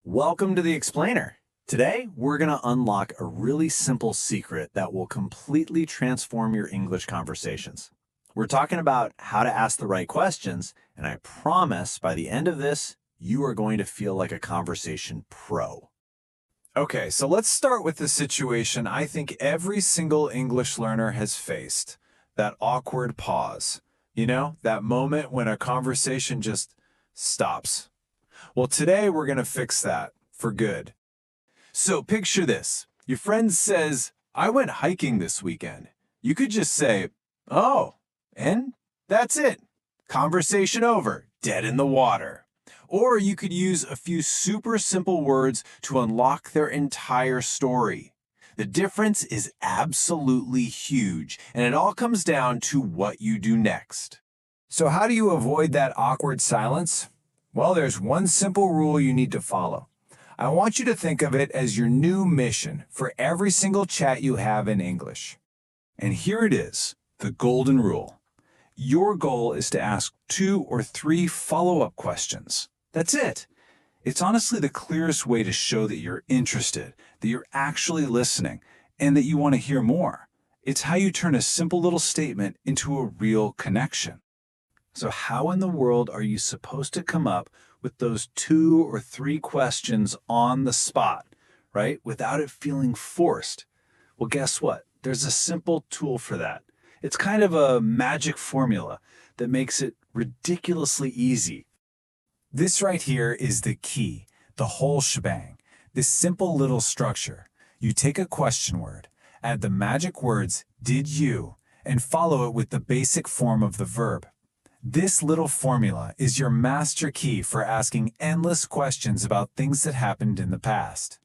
Welcome to the Explainer. Today, we're going to unlock a really simple secret that will completely transform your English conversations. We're talking about how to ask the right questions, and I promise by the end of this, you are going to feel like a conversation pro. Okay, so let's start with the situation I think every single English learner has faced. That awkward pause. You know, that moment when a conversation just stops. Well, today we're going to fix that for good. So picture this. Your friend says, I went hiking this weekend. You could just say, oh, and that's it. Conversation over, dead in the water. Or you could use a few super simple words to unlock their entire story. The difference is absolutely huge, and it all comes down to what you do next. So how do you avoid that awkward silence? Well, there's one simple rule you need to follow. I want you to think of it as your new mission for every single chat you have in English. And here it is, the golden rule. Your goal is to ask 2 or 3 follow-up questions. That's it. It's honestly the clearest way to show that you're interested, that you're actually listening, and that you want to hear more. It's how you turn a simple little statement into a real connection. So how in the world are you supposed to come up with those 2 or 3 questions on the spot, right? Without it feeling forced? Well, guess what? There's a simple tool for that. It's kind of a magic formula that makes it ridiculously easy. This right here is the key, the whole shebang. This simple little structure. You take a question word, add the magic words, did you, and follow it with the basic form of the verb. This little formula is your master key for asking endless questions about things that happened in the past.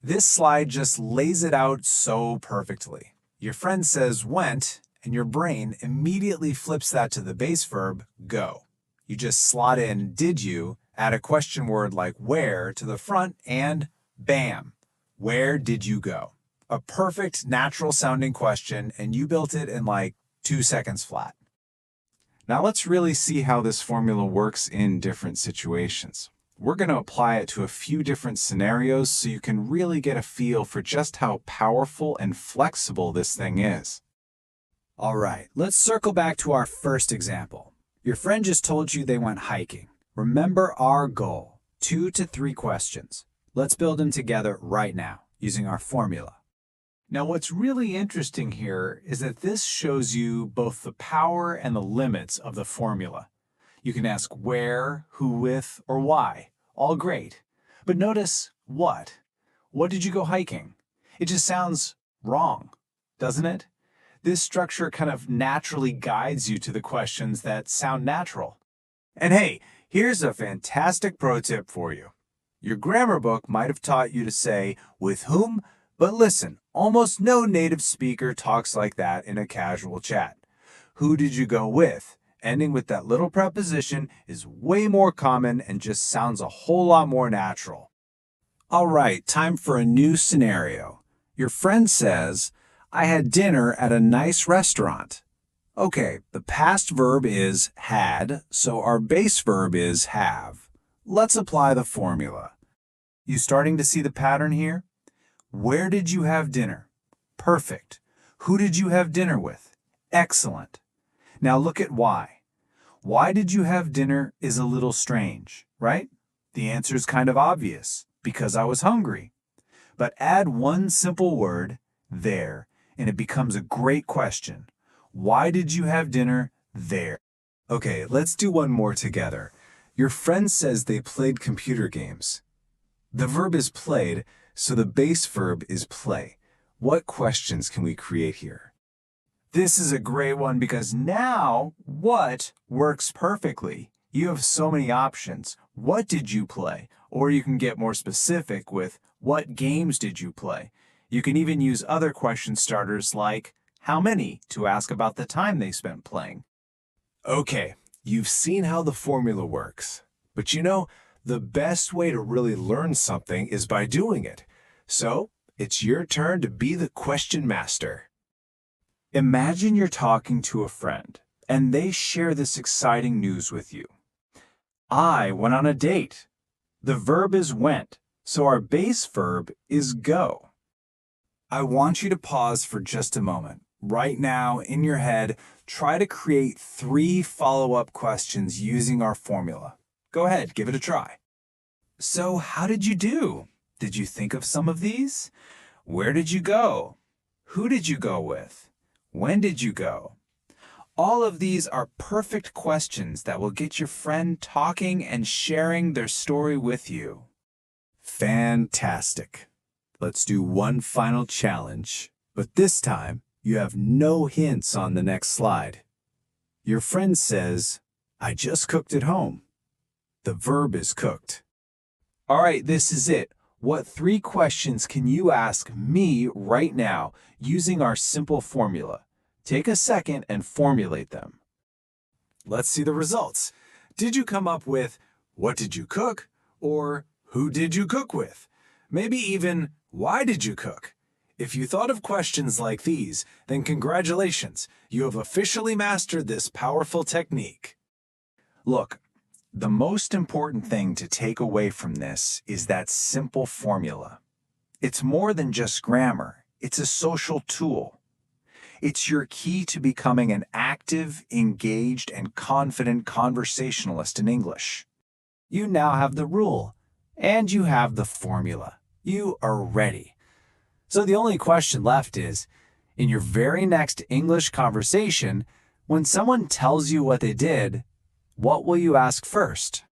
This slide just lays it out so perfectly. Your friend says went, and your brain immediately flips that to the base verb, go. You just slot in did you, add a question word like where to the front, and bam, where did you go? A perfect, natural sounding question, and you built it in like 2 seconds flat. Now let's really see how this formula works in different situations. We're going to apply it to a few different scenarios so you can really get a feel for just how powerful and flexible this thing is. All right, let's circle back to our first example. Your friend just told you they went hiking. Remember our goal, 2 to 3 questions. Let's build them together right now using our formula. Now what's really interesting here is that this shows you both the power and the limits of the formula. You can ask where, who with, or why. All great. But notice what. What did you go hiking? It just sounds wrong, doesn't it? This structure kind of naturally guides you to the questions that sound natural. And hey, here's a fantastic pro tip for you. Your grammar book might have taught you to say with whom, but listen, almost no native speaker talks like that in a casual chat. Who did you go with? Ending with that little preposition is way more common and just sounds a whole lot more natural. All right, time for a new scenario. Your friend says, I had dinner at a nice restaurant. Okay, the past verb is had, so our base verb is have. Let's apply the formula. You starting to see the pattern here? Where did you have dinner? Perfect. Who did you have dinner with? Excellent. Now look at why. Why did you have dinner is a little strange, right? The answer is kind of obvious, because I was hungry. But add one simple word, there, and it becomes a great question. Why did you have dinner there? Okay, let's do one more together. Your friend says they played computer games. The verb is played, so the base verb is play. What questions can we create here? This is a great one because now what works perfectly. You have so many options. What did you play? Or you can get more specific with what games did you play? You can even use other question starters like how many to ask about the time they spent playing. Okay, you've seen how the formula works. But you know, the best way to really learn something is by doing it. So, it's your turn to be the question master. Imagine you're talking to a friend, and they share this exciting news with you. I went on a date. The verb is went, so our base verb is go. I want you to pause for just a moment. Right now, in your head, try to create 3 follow-up questions using our formula. Go ahead, give it a try. So, how did you do? Did you think of some of these? Where did you go? Who did you go with? When did you go? All of these are perfect questions that will get your friend talking and sharing their story with you. Fantastic. Let's do one final challenge, but this time you have no hints on the next slide. Your friend says, "I just cooked at home." The verb is cooked. All right, this is it. What 3 questions can you ask me right now using our simple formula? Take a second and formulate them. Let's see the results. Did you come up with, "What did you cook?" or "Who did you cook with?" Maybe even, "Why did you cook?" If you thought of questions like these, then congratulations, you have officially mastered this powerful technique. Look, the most important thing to take away from this is that simple formula. It's more than just grammar. It's a social tool. It's your key to becoming an active, engaged, and confident conversationalist in English. You now have the rule, and you have the formula. You are ready. So the only question left is, in your very next English conversation, when someone tells you what they did, what will you ask first?